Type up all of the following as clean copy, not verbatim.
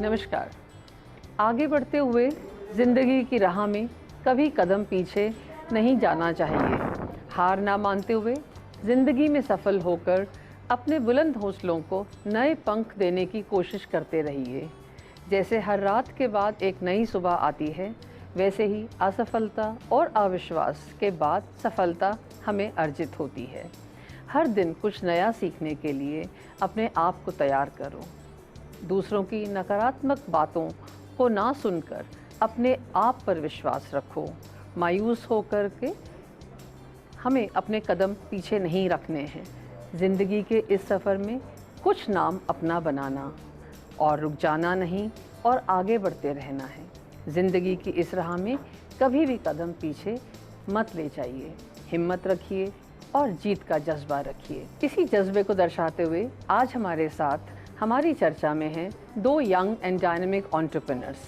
नमस्कार। आगे बढ़ते हुए ज़िंदगी की राह में कभी कदम पीछे नहीं जाना चाहिए। हार ना मानते हुए ज़िंदगी में सफल होकर अपने बुलंद हौसलों को नए पंख देने की कोशिश करते रहिए। जैसे हर रात के बाद एक नई सुबह आती है, वैसे ही असफलता और अविश्वास के बाद सफलता हमें अर्जित होती है। हर दिन कुछ नया सीखने के लिए अपने आप को तैयार करो। दूसरों की नकारात्मक बातों को ना सुनकर अपने आप पर विश्वास रखो। मायूस होकर के हमें अपने कदम पीछे नहीं रखने हैं। ज़िंदगी के इस सफ़र में कुछ नाम अपना बनाना और रुक जाना नहीं और आगे बढ़ते रहना है। ज़िंदगी की इस राह में कभी भी कदम पीछे मत ले जाइए। हिम्मत रखिए और जीत का जज्बा रखिए। इसी जज्बे को दर्शाते हुए आज हमारे साथ हमारी चर्चा में हैं दो यंग एंड डायनामिक एंटरप्रेन्योर्स।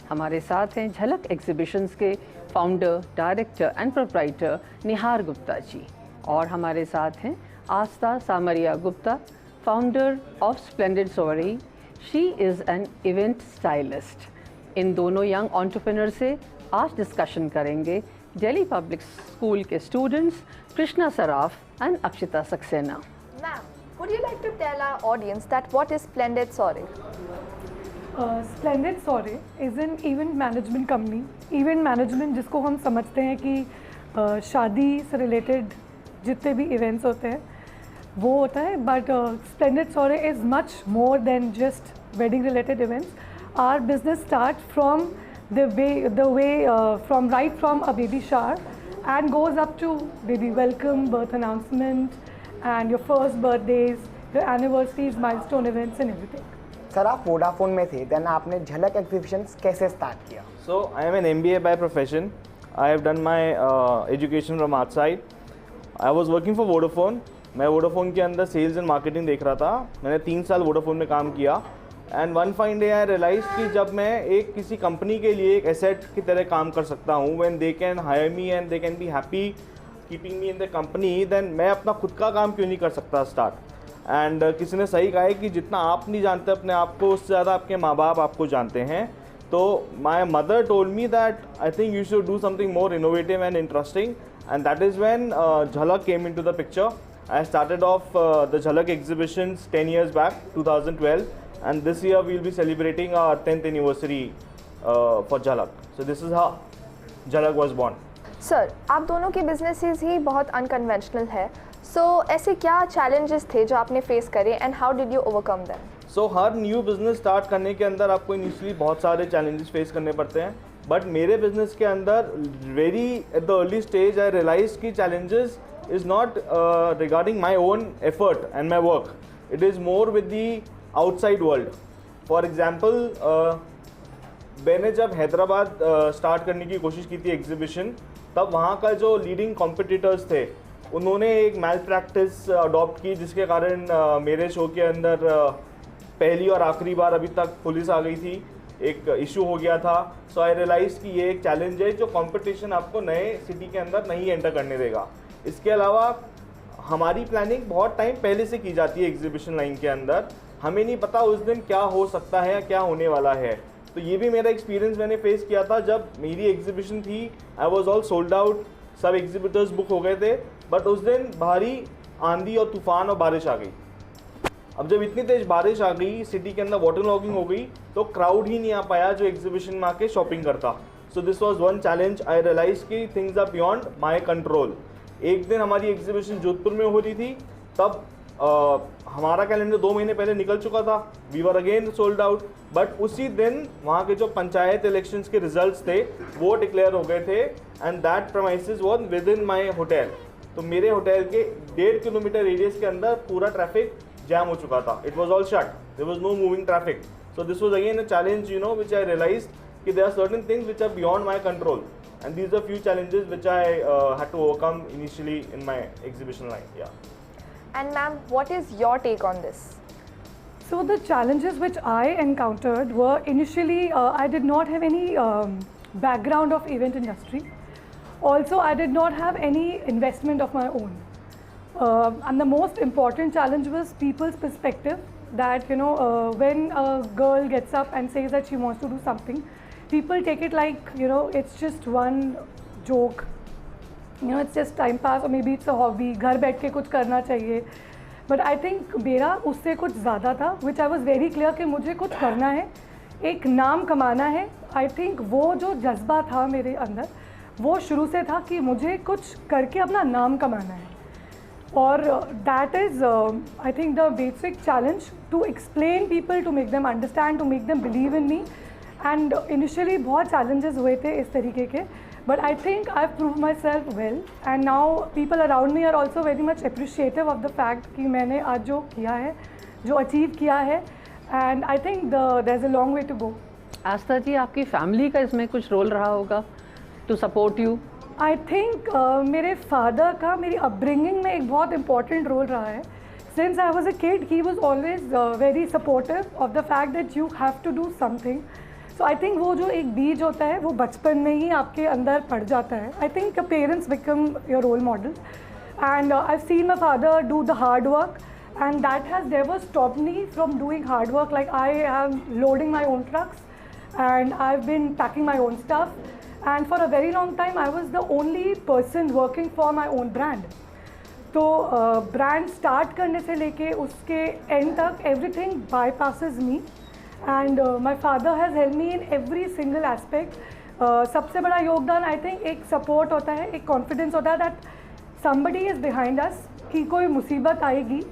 हमारे साथ हैं झलक एग्जीबिशंस के founder, director and proprietor Nihar Gupta ji, और हमारे साथ हैं Aastha Samaria Gupta, founder of Splendid Soiree. She is an event stylist. इन दोनों यंग एंटरप्रेन्योर से आज डिस्कशन करेंगे दिल्ली पब्लिक स्कूल के students Krishna Saraf and Akshita Saxena. Ma'am, would you like to tell our audience that what is Splendid Soiree? Splendid Soiree is an event management company. Event management जिसको हम समझते हैं कि शादी से रिलेटेड जितने भी इवेंट्स होते हैं वो होता है, but Splendid Soiree is much more than just wedding related events. Our business start from the way from a baby shower and goes up to baby welcome, birth announcement and your first birthdays, your anniversaries, milestone events and everything. Sir आप Vodafone में थे, then आपने झलक exhibitions कैसे start किया? So I am an MBA by profession. I have done my education from outside. I was working for Vodafone. मैं Vodafone के अंदर सेल्स एंड मार्केटिंग देख रहा था। मैंने 3 साल वोडाफोन में काम किया and one fine day I realise कि जब मैं एक किसी कंपनी के लिए एक एसेट की तरह काम कर सकता हूँ, when they can hire me and they can be happy keeping me in the company, then मैं अपना खुद का काम क्यों नहीं कर सकता स्टार्ट। एंड किसी ने सही कहा है कि जितना आप नहीं जानते अपने आप को, उससे ज़्यादा आपके माँ बाप आपको जानते हैं। तो my mother told me that I think you should do something more innovative and interesting, and that is when Jhalak came into the picture. I started off the Jhalak exhibitions 10 years back, 2012, and this year we'll be celebrating our 10th anniversary for Jhalak. So this is how Jhalak was born. Sir, आप दोनों के businesses ही बहुत unconventional है, सो ऐसे क्या challenges थे जो आपने फेस करे and how did you overcome them? So her new business start करने के अंदर आपको इनिशियली बहुत सारे चैलेंजेस फेस करने पड़ते हैं, बट मेरे बिजनेस के अंदर very at the early stage I realise की challenges is not regarding my own effort and my work. It is more with the outside world. For example, मैंने जब हैदराबाद स्टार्ट करने की कोशिश की थी एग्जीबिशन, तब वहाँ का जो लीडिंग कॉम्पिटिटर्स थे उन्होंने एक मैल प्रैक्टिस अडॉप्ट की, जिसके कारण मेरे शो के अंदर पहली और आखिरी बार अभी तक पुलिस आ गई थी, एक इशू हो गया था. सो आई रियलाइज कि ये एक चैलेंज है जो कंपटीशन आपको नए सिटी के अंदर नहीं एंटर करने देगा. इसके अलावा हमारी प्लानिंग बहुत टाइम पहले से की जाती है एग्जीबिशन लाइन के अंदर. हमें नहीं पता उस दिन क्या हो सकता है या क्या होने वाला है. तो ये भी मेरा एक्सपीरियंस मैंने फेस किया था जब मेरी एग्जीबिशन थी. I was all sold out, सब एग्जीबिटर्स बुक हो गए थे, बट उस दिन भारी आंधी और तूफान और बारिश आ गई. अब जब इतनी तेज बारिश आ गई, सिटी के अंदर वाटर लॉगिंग हो गई, तो क्राउड ही नहीं आ पाया जो एग्जीबिशन में आके शॉपिंग करता. So this was one challenge. I realise कि things are beyond my control. एक दिन हमारी एग्जीबिशन जोधपुर में हो रही थी, तब हमारा कैलेंडर 2 महीने पहले निकल चुका था. We were again sold out. But उसी दिन वहाँ के जो पंचायत इलेक्शंस के रिजल्ट्स थे वो डिक्लेयर हो गए थे, and that premises was with in my hotel. तो मेरे होटल के 1.5 किलोमीटर रेडियस के अंदर पूरा ट्रैफिक जैम हो चुका था. It was all shut, there was no moving traffic. So this was again a challenge, you know, which I realised कि there are certain things which are beyond my control. And these are few challenges which I had to overcome initially in my exhibition line. Yeah. And ma'am, what is your take on this? So the challenges which I encountered were initially I did not have any background of event industry. Also, I did not have any investment of my own. And the most important challenge was people's perspective that when a girl gets up and says that she wants to do something, people take it like it's just one joke, it's just time pass or maybe it's a hobby, घर बैठ के कुछ करना चाहिए. But I think मेरा उससे कुछ ज़्यादा था, which I was very clear कि मुझे कुछ करना है, एक नाम कमाना है. I think वो जो जज्बा था मेरे अंदर वो शुरू से था कि मुझे कुछ करके अपना नाम कमाना है. और that is I think the basic challenge to explain people, to make them understand, to make them believe in me. And initially बहुत challenges हुए थे इस तरीके के, but I think I've proved myself well, and now people around me are also very much appreciative of the fact कि मैंने आज जो किया है, जो achieve किया है, and I think there's a long way to go. आस्था जी, आपकी फैमिली का इसमें कुछ रोल रहा होगा to support you? I think मेरे फादर का मेरी अपब्रिंगिंग में एक बहुत इम्पॉर्टेंट रोल रहा है. Since I was a kid he was always very supportive of the fact that you have to do something. So I think वो जो एक बीज होता है वो बचपन में ही आपके अंदर पड़ जाता है. I think your parents become your role model, and I have seen my father do the hard work, and that has never stopped me from doing hard work. Like I am loading my own trucks and I've been packing my own stuff, and for a very long time I was the only person working for my own brand. तो brand start करने से लेके उसके end तक everything bypasses me, and my father has helped me in every single aspect. सबसे बड़ा योगदान I think एक support होता है, एक confidence होता है that somebody is behind us, कि कोई मुसीबत आएगी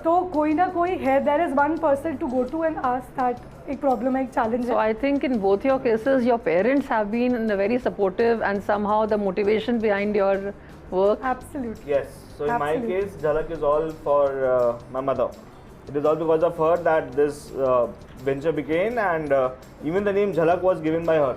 तो कोई ना कोई है, there is one person to go to and ask that एक problem है, एक challenge है. So I think in both your cases, your parents have been very supportive and somehow the motivation behind your work. Absolutely. Yes. So in my Absolutely. case, Jhalak is all for my mother. It is all because of her that this venture began, and even the name Jhalak was given by her.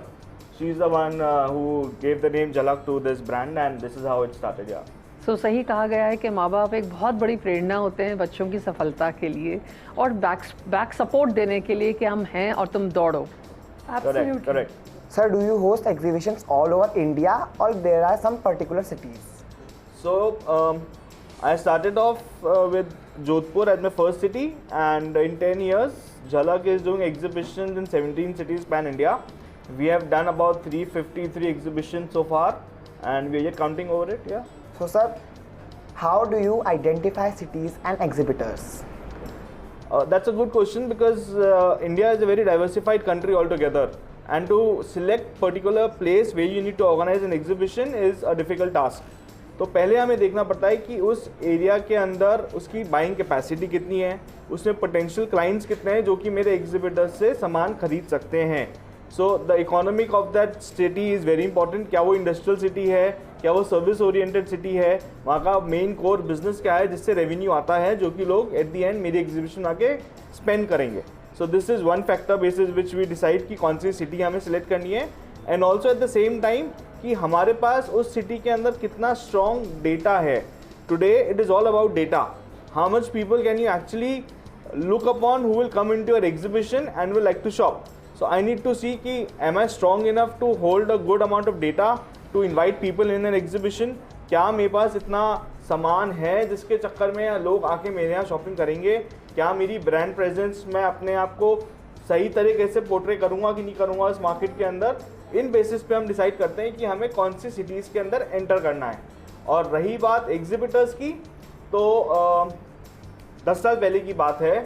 She is the one who gave the name Jhalak to this brand, and this is how it started. Yeah. So सही कहा गया है कि माँ बाप एक बहुत बड़ी प्रेरणा होते हैं बच्चों की सफलता के लिए और बैक सपोर्ट देने के लिए कि हम हैं और तुम दौड़ो. Absolutely. Correct. Sir, do you host exhibitions all over India or there are some particular cities? So I started off with Jodhpur as my first city, and in 10 years, Jhalak is doing exhibitions in 17 cities pan India. We have done about 353 exhibitions so far, and we are yet counting over it. Yeah. So sir, how do you identify cities and exhibitors? That's a good question, because India is a very diversified country altogether, and to select particular place where you need to organize an exhibition is a difficult task. तो पहले हमें देखना पड़ता है कि उस area के अंदर उसकी बाइंग कैपेसिटी कितनी है, उसमें पोटेंशियल क्लाइंट्स कितने हैं जो कि मेरे एग्जिबिटर से सामान खरीद सकते हैं. So the economic of that city is very important. क्या वो इंडस्ट्रियल सिटी है, क्या वो सर्विस ओरिएंटेड सिटी है, वहाँ का मेन कोर बिजनेस क्या है जिससे रेवेन्यू आता है जो कि लोग एट द एंड मेरी एग्जीबिशन आके स्पेंड करेंगे. So this is one factor basis which we decide कि कौन सी सिटी हमें सिलेक्ट करनी है, and also at the same time कि हमारे पास उस सिटी के अंदर कितना स्ट्रॉन्ग डेटा है. Today it is all about data. How much people can you actually look upon who will come into your exhibition and will like to shop. So I need to see कि am I strong enough to hold a good amount of data to invite people in an exhibition. क्या मेरे पास इतना सामान है जिसके चक्कर में लोग आके मेरे यहाँ शॉपिंग करेंगे. क्या मेरी ब्रांड प्रेजेंस मैं अपने आप को सही तरीके से पोर्ट्रे करूँगा कि नहीं करूँगा इस मार्केट के अंदर. इन बेसिस पे हम डिसाइड करते हैं कि हमें कौन सी सिटीज़ के अंदर एंटर करना है. और रही बात एग्जिबिटर्स की, तो 10 साल पहले की बात है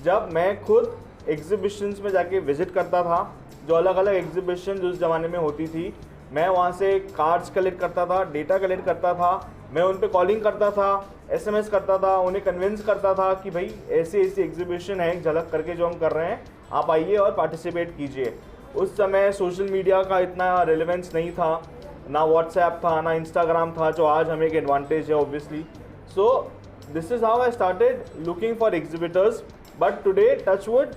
जब मैं खुद एग्जिबिशंस में जाके विज़िट करता था. जो अलग अलग एग्जिबिशन उस ज़माने में होती थी, मैं वहाँ से कार्ड्स कलेक्ट करता था, डेटा कलेक्ट करता था, मैं उन पे कॉलिंग करता था, SMS करता था, उन्हें कन्विंस करता था कि भाई ऐसी ऐसी एग्जिबिशन है एक झलक करके जो हम कर रहे हैं, आप आइए और पार्टिसिपेट कीजिए. उस समय सोशल मीडिया का इतना रेलेवेंस नहीं था, ना व्हाट्सएप था, ना इंस्टाग्राम था, जो आज हमें एक एडवांटेज है obviously. So this is how I started looking for exhibitors. But today touch wood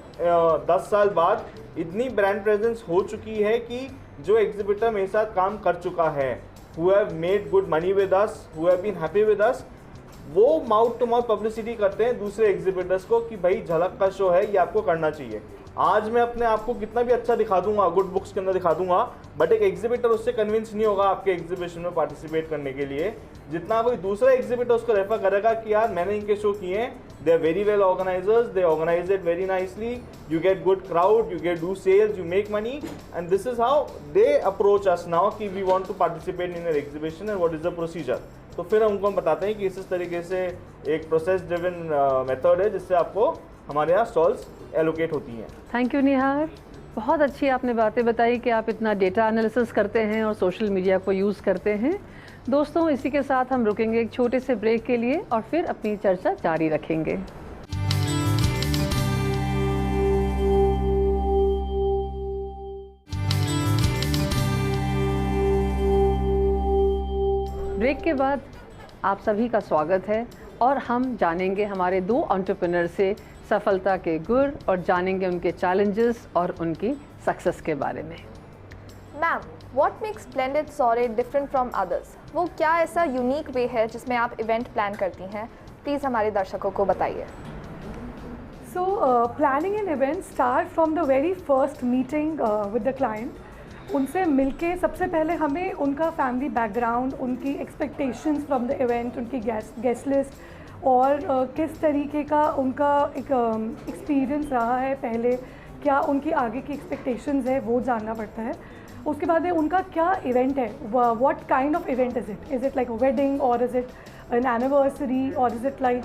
10 साल बाद इतनी ब्रांड प्रेजेंस हो चुकी है कि जो एग्जिबिटर मेरे साथ काम कर चुका है, who have made good money with us, who have been happy with us, वो माउथ टू माउथ पब्लिसिटी करते हैं दूसरे एग्जिबिटर्स को कि भाई झलक का शो है, ये आपको करना चाहिए। आज मैं अपने आप को कितना भी अच्छा दिखा दूंगा, गुड बुक्स के अंदर दिखा दूंगा, बट एक एग्जिबिटर उससे कन्विंस नहीं होगा आपके एग्जीबिशन में पार्टिसिपेट करने के लिए, जितना कोई दूसरा एग्जिबिटर उसको रेफर करेगा कि यार मैंने इनके शो किए हैं, they are very well organisers, they organise it very nicely, you get good crowd, you get do sales, you make money, and this is how they approach us now कि we want to participate in your exhibition and what is the procedure. तो फिर हमको हम बताते हैं कि इस तरीके से एक प्रोसेस ड्रिवन मेथड है जिससे आपको हमारे यहाँ स्टॉल्स एलोकेट होती हैं। थैंक यू निहार, बहुत अच्छी आपने बातें बताई कि आप इतना डेटा एनालिसिस करते हैं और सोशल मीडिया को यूज़ करते हैं। दोस्तों, इसी के साथ हम रुकेंगे एक छोटे से ब्रेक के लिए और फिर अपनी चर्चा जारी रखेंगे। ब्रेक के बाद आप सभी का स्वागत है और हम जानेंगे हमारे दो एंटरप्रेन्योर से सफलता के गुर और जानेंगे उनके चैलेंजेस और उनकी सक्सेस के बारे में। Ma'am, what makes splendid सॉरे different from others? वो क्या ऐसा यूनिक वे है जिसमें आप इवेंट प्लान करती हैं? प्लीज़ हमारे दर्शकों को बताइए। So planning an event start from the very first meeting with the client. उनसे मिलके सबसे पहले हमें उनका फैमिली बैकग्राउंड, उनकी एक्सपेक्टेशंस फ्रॉम द इवेंट, उनकी गेस्ट लिस्ट और किस तरीके का उनका एक एक्सपीरियंस रहा है पहले, क्या उनकी आगे की एक्सपेक्टेशंस है वो जानना पड़ता है। उसके बाद उनका क्या इवेंट है, what kind of event is it like a wedding और इज़ इट एन एनिवर्सरी और is it like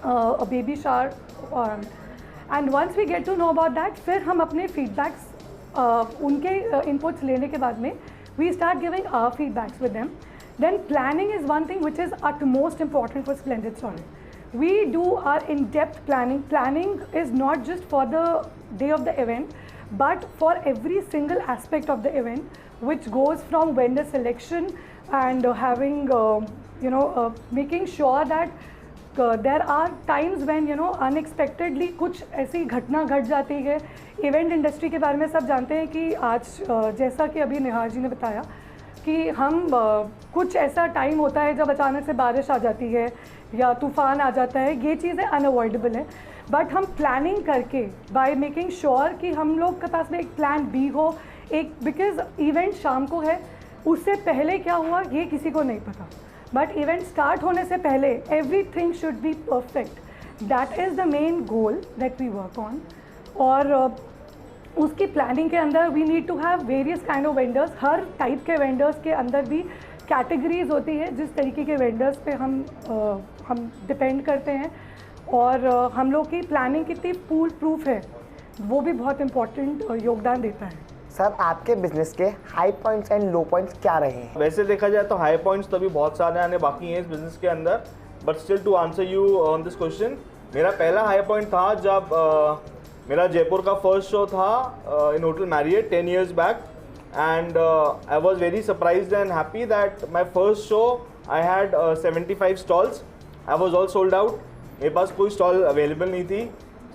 a baby shower, and once we get to know about that, फिर हम अपने फीडबैक्स उनके इनपुट्स लेने के बाद में we start giving our feedbacks with them. Then planning is one thing which is utmost important for Splendid Soare. We do our in-depth planning. Planning is not just for the day of the event, but for every single aspect of the event, which goes from vendor selection and having, making sure that there are times when unexpectedly कुछ ऐसी घटना घट जाती है। Event industry के बारे में सब जानते हैं कि आज जैसा कि अभी निहार जी ने बताया कि हम कुछ ऐसा टाइम होता है जब अचानक से बारिश आ जाती है या तूफ़ान आ जाता है, ये चीज़ें अनअवॉइडेबल है, बट हम प्लानिंग करके बाय मेकिंग श्योर कि हम लोग के पास में एक प्लान बी हो, एक बिकॉज इवेंट शाम को है, उससे पहले क्या हुआ ये किसी को नहीं पता, बट इवेंट स्टार्ट होने से पहले everything should be perfect. That is the main goal that we work on. और उसकी प्लानिंग के अंदर we need to have various kind of vendors. हर टाइप के वेंडर्स के अंदर भी कैटेगरीज होती है जिस तरीके के वेंडर्स पे हम डिपेंड करते हैं, और हम लोग की प्लानिंग कितनी फूल प्रूफ है वो भी बहुत इम्पोर्टेंट योगदान देता है। सर, आपके बिजनेस के high points and low points क्या रहे हैं? वैसे देखा जाए तो हाई पॉइंट्स तो अभी बहुत सारे आने बाकी हैं इस बिजनेस के अंदर, but still to answer you on this question, मेरा पहला हाई पॉइंट था जब मेरा जयपुर का फर्स्ट शो था इन होटल मैरियट 10 years बैक, and I was very surprised and happy that my first show I had 75 stalls. I was all sold out. मेरे पास कोई stall available नहीं थी.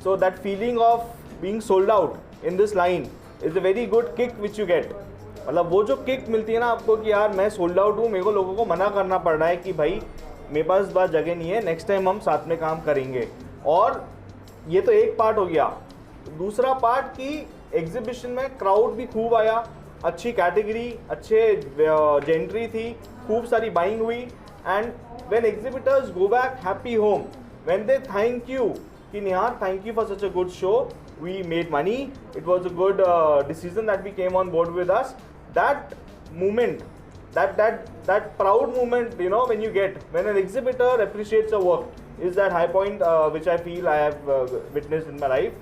So that feeling of being sold out in this line is a very good kick which you get. मतलब वो जो kick मिलती है ना आपको कि यार मैं सोल्ड आउट हूँ, मेरे को लोगों को मना करना पड़ रहा है कि भाई मेरे पास बात जगह नहीं है, नेक्स्ट टाइम हम साथ में काम करेंगे। और ये तो एक पार्ट हो गया। दूसरा पार्ट कि एग्जीबिशन में क्राउड भी खूब आया, अच्छी कैटेगरी, अच्छे जेंट्री थी, खूब सारी बाइंग हुई, and when exhibitors go back happy home, when they thank you कि Nihar thank you for such a good show, we made money, it was a good decision that we came on board with us, that moment, that proud moment, when you get, when an exhibitor appreciates your work, is that high point which I feel I have witnessed in my life.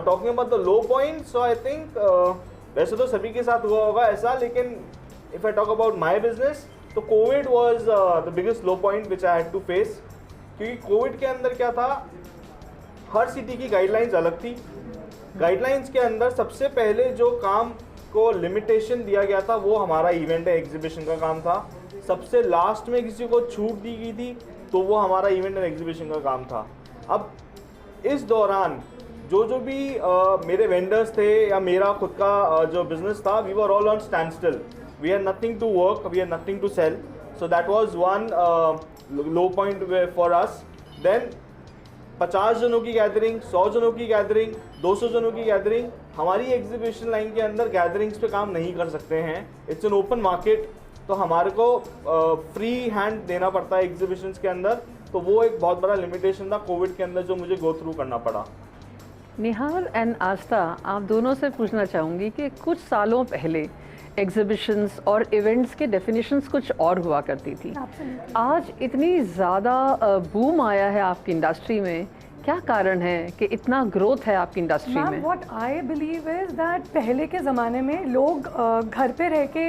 Talking about the low points, so I think वैसे तो सभी के साथ हुआ होगा ऐसा, लेकिन if I talk about my business, तो Covid was the biggest low point which I had to face, क्योंकि कोविड के अंदर क्या था, हर सिटी की गाइडलाइंस अलग थी। गाइडलाइंस के अंदर सबसे पहले जो काम को लिमिटेशन दिया गया था वो हमारा इवेंट है एग्जीबिशन का काम था। सबसे लास्ट में किसी को छूट दी गई थी तो वो हमारा इवेंट एंड एग्जीबिशन का काम था। अब इस दौरान जो भी मेरे वेंडर्स थे या मेरा खुद का जो बिजनेस था, we were all on standstill, we had nothing to work, we had nothing to sell. So that was one low point for us. Then 50 जनों की गैदरिंग, 100 जनों की गैदरिंग, 200 जनों की गैदरिंग. हमारी एग्जीबिशन लाइन के अंदर गैदरिंग्स पे काम नहीं कर सकते हैं. इट्स एन ओपन मार्केट, तो हमारे को फ्री हैंड देना पड़ता है एग्जीबिशंस के अंदर. तो वो एक बहुत बड़ा लिमिटेशन था कोविड के अंदर जो मुझे गो थ्रू करना पड़ा. निहाल एंड आस्था, आप दोनों से पूछना चाहूँगी कि कुछ सालों पहले एग्जिबिशंस और इवेंट्स के डेफिनेशंस कुछ और हुआ करती थी. आज इतनी ज़्यादा बूम आया है आपकी इंडस्ट्री में, क्या कारण है कि इतना ग्रोथ है आपकी इंडस्ट्री में? What I believe is that पहले के ज़माने में लोग घर पे रह के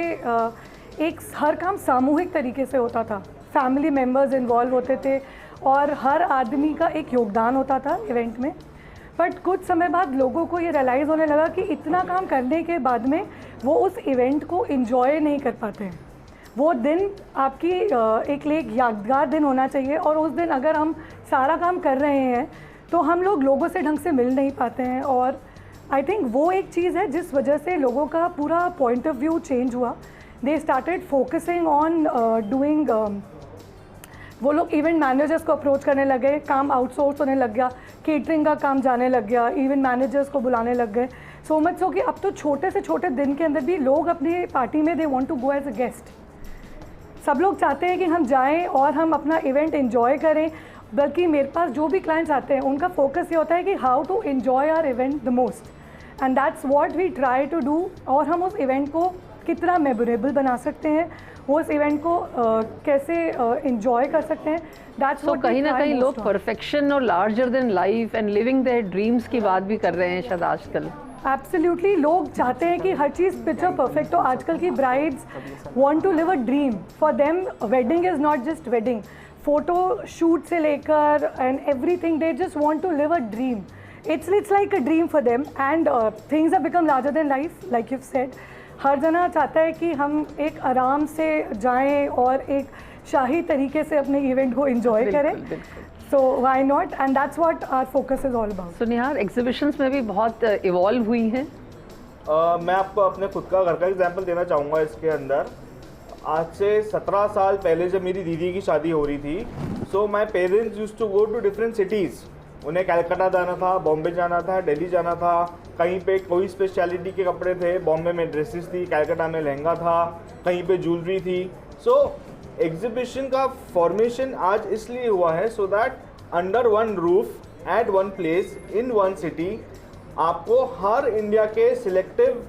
एक हर काम सामूहिक तरीके से होता था. फैमिली मेम्बर्स इन्वॉल्व होते थे और हर आदमी का एक योगदान होता था इवेंट में. बट कुछ समय बाद लोगों को ये रियलाइज़ होने लगा कि इतना काम करने के बाद में वो उस इवेंट को इन्जॉय नहीं कर पाते हैं. वो दिन आपकी एक लिए यादगार दिन होना चाहिए, और उस दिन अगर हम सारा काम कर रहे हैं तो हम लोगों से ढंग से मिल नहीं पाते हैं. और आई थिंक वो एक चीज़ है जिस वजह से लोगों का पूरा पॉइंट ऑफ व्यू चेंज हुआ. They started focusing on doing, वो लोग इवेंट मैनेजर्स को अप्रोच करने लगे, काम आउटसोर्स होने लग गया, केटरिंग का काम जाने लग गया, इवेंट मैनेजर्स को बुलाने लग गए. सो मच सो कि अब तो छोटे से छोटे दिन के अंदर भी लोग अपनी पार्टी में they want to go as a guest. सब लोग चाहते हैं कि हम जाएं और हम अपना इवेंट एंजॉय करें. बल्कि मेरे पास जो भी क्लाइंट्स आते हैं उनका फोकस ये होता है कि how to enjoy our event the most, and that's what we try to do. और हम उस इवेंट को कितना मेमोरेबल बना सकते हैं, वो उस इवेंट को कैसे एंजॉय कर सकते हैं, दैट्स तो कहीं ना कहीं लोग परफेक्शन और larger than life and living their dreams की बात भी कर रहे हैं शायद आजकल. एब्सोल्युटली, लोग चाहते हैं कि हर चीज़ पिक्चर परफेक्ट हो. आजकल की brides want to live a dream. For them wedding is not just wedding, photo shoot से लेकर and everything, they just want to live a dream. It's like a dream for them, and things have become larger than life, like you've said. हर जना चाहता है कि हम एक आराम से जाएं और एक शाही तरीके से अपने इवेंट को एंजॉय करें. So why not, and that's what our focus is all about. So Nihar, exhibitions में भी बहुत इवॉल्व हुई हैं. मैं आपको अपने खुद का घर का एग्जांपल देना चाहूँगा इसके अंदर. आज से 17 साल पहले जब मेरी दीदी की शादी हो रही थी, so my parents used to go to different cities. उन्हें कलकत्ता जाना था, बॉम्बे जाना था, दिल्ली जाना था. कहीं पे कोई स्पेशलिटी के कपड़े थे, बॉम्बे में ड्रेसेस थी, कलकत्ता में लहंगा था, कहीं पे ज्वेलरी थी. सो एग्जीबिशन का फॉर्मेशन आज इसलिए हुआ है so that under one roof at one place in one city आपको हर इंडिया के सिलेक्टिव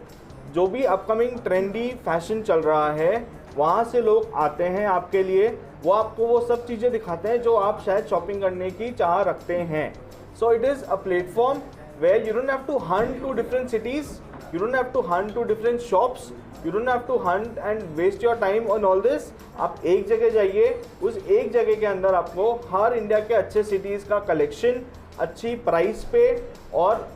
जो भी अपकमिंग ट्रेंडी फैशन चल रहा है वहाँ से लोग आते हैं आपके लिए. वो आपको वो सब चीज़ें दिखाते हैं जो आप शायद शॉपिंग करने की चाह रखते हैं. So it is a platform where you don't have to hunt to different cities, you don't have to hunt to different shops, you don't have to hunt and waste your time on all this. आप एक जगह जाइए, उस एक जगह के अंदर आपको हर इंडिया के अच्छे सिटीज़ का कलेक्शन अच्छी प्राइस पे और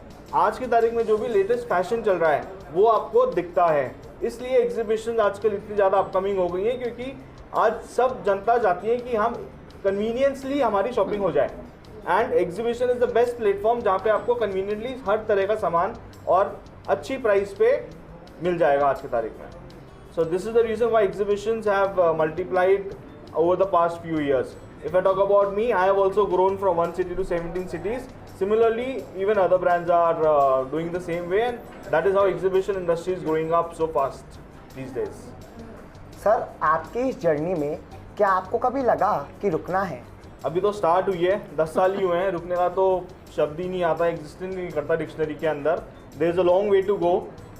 आज की तारीख में जो भी लेटेस्ट फैशन चल रहा है वो आपको दिखता है. इसलिए एग्जीबिशन आजकल इतनी ज़्यादा अपकमिंग हो गई है क्योंकि आज सब जनता चाहती है कि हम कन्वीनियंसली हमारी शॉपिंग हो जाए. And exhibition is the best platform जहाँ पे आपको कन्वीनियंटली हर तरह का सामान और अच्छी प्राइस पे मिल जाएगा आज की तारीख में. सो this is the reason why exhibitions have multiplied over the past few years. If I talk about me, I have also grown from 1 city to 17 cities. Similarly, even other brands are doing the same way, and that is how exhibition industry is growing up so fast these days. Sir, आपकी इस journey में क्या आपको कभी लगा कि रुकना है? अभी तो स्टार्ट हुई है, 10 साल ही हुए हैं. रुकने का तो शब्द ही नहीं आता, एग्जिस्टेंट नहीं करता डिक्शनरी के अंदर. There is a long way to go.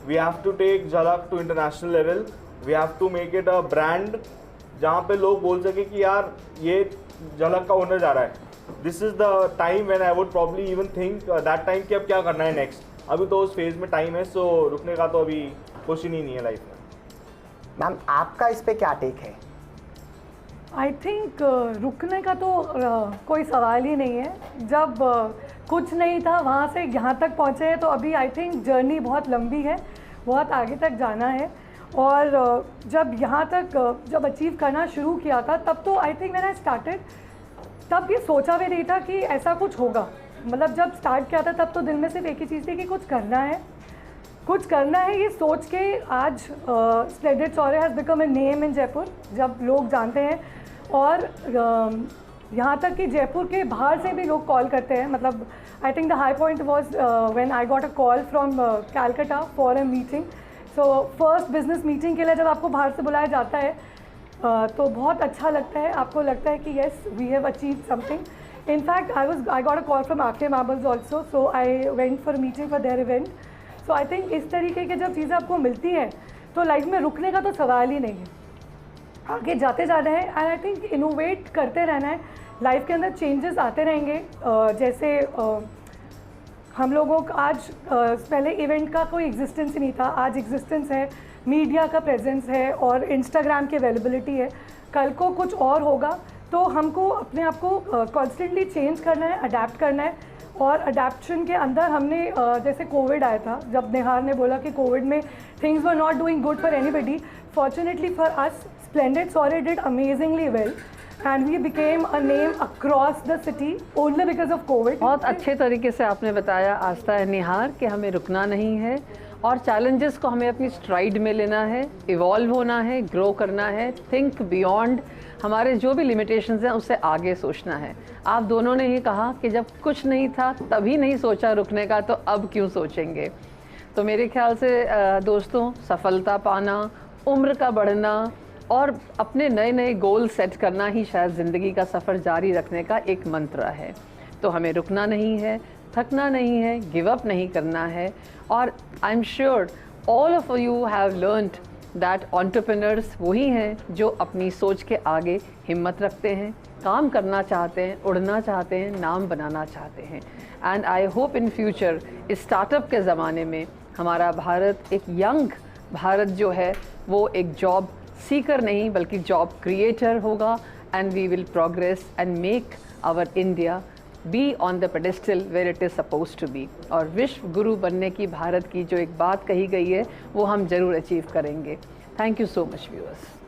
We have to take Jhalak to international level. We have to make it a brand जहाँ पे लोग बोल सके कि यार ये झलक का ओनर जा रहा है. This is the time when I would probably even think that time कि अब क्या करना है नेक्स्ट. अभी तो उस फेज में टाइम है, सो रुकने का तो अभी क्वेश्चन ही नहीं है लाइफ में. मैम, आपका इस पे क्या टेक है? आई थिंक रुकने का तो कोई सवाल ही नहीं है. जब कुछ नहीं था वहाँ से यहाँ तक पहुँचे हैं तो अभी आई थिंक जर्नी बहुत लंबी है, बहुत आगे तक जाना है. और जब यहाँ तक जब अचीव करना शुरू किया था तब तो आई थिंक मैंने स्टार्टेड तब ये सोचा भी नहीं था कि ऐसा कुछ होगा. मतलब जब स्टार्ट किया था तब तो दिल में सिर्फ एक ही चीज़ थी कि कुछ करना है, कुछ करना है ये सोच के आज splendid सॉरे has become a name in Jaipur, जब लोग जानते हैं। और यहाँ तक कि जयपुर के बाहर से भी लोग कॉल करते हैं। मतलब I think the high point was when I got a call from Calcutta for a meeting. So first business meeting के लिए जब आपको बाहर से बुलाया जाता है तो बहुत अच्छा लगता है, आपको लगता है कि yes we have achieve something. In fact, I got a call from Aake Marbles also, so I went for a meeting for their event. So I think इस तरीके के जब चीज़ें आपको मिलती हैं तो लाइफ में रुकने का तो सवाल ही नहीं है, आगे जाते जाना है। एंड आई थिंक इनोवेट करते रहना है, लाइफ के अंदर चेंजेस आते रहेंगे। जैसे हम लोगों का आज पहले इवेंट का कोई एग्जिस्टेंस ही नहीं था, आज एग्जिस्टेंस है, मीडिया का प्रेजेंस है और इंस्टाग्राम की अवेलेबिलिटी है। कल को कुछ और होगा तो हमको अपने आप को कॉन्स्टेंटली चेंज करना है, अडेप्ट करना है। और अडेप्शन के अंदर हमने जैसे कोविड आया था, जब निहार ने बोला कि कोविड में things were not doing good for anybody, fortunately for us splendid soiree did amazingly well and we became a name across the city only because of Covid. बहुत अच्छे तरीके से आपने बताया आस्था है निहार कि हमें रुकना नहीं है और चैलेंजेस को हमें अपनी स्ट्राइड में लेना है, इवॉल्व होना है, ग्रो करना है, थिंक बियॉन्ड हमारे जो भी लिमिटेशंस हैं उससे आगे सोचना है। आप दोनों ने ही कहा कि जब कुछ नहीं था तभी नहीं सोचा रुकने का तो अब क्यों सोचेंगे। तो मेरे ख्याल से दोस्तों, सफलता पाना, उम्र का बढ़ना और अपने नए नए गोल सेट करना ही शायद ज़िंदगी का सफ़र जारी रखने का एक मंत्र है। तो हमें रुकना नहीं है, थकना नहीं है, गिव अप नहीं करना है। और I am sure all of you have learned that entrepreneurs वही हैं जो अपनी सोच के आगे हिम्मत रखते हैं, काम करना चाहते हैं, उड़ना चाहते हैं, नाम बनाना चाहते हैं। And I hope in future इस स्टार्टअप के ज़माने में हमारा भारत एक यंग भारत जो है वो एक जॉब सीकर नहीं बल्कि जॉब क्रिएटर होगा। And we will progress and make our India be on the pedestal where it is suppose to be. और विश्व गुरु बनने की भारत की जो एक बात कही गई है वो हम ज़रूर अचीव करेंगे। Thank you so much viewers.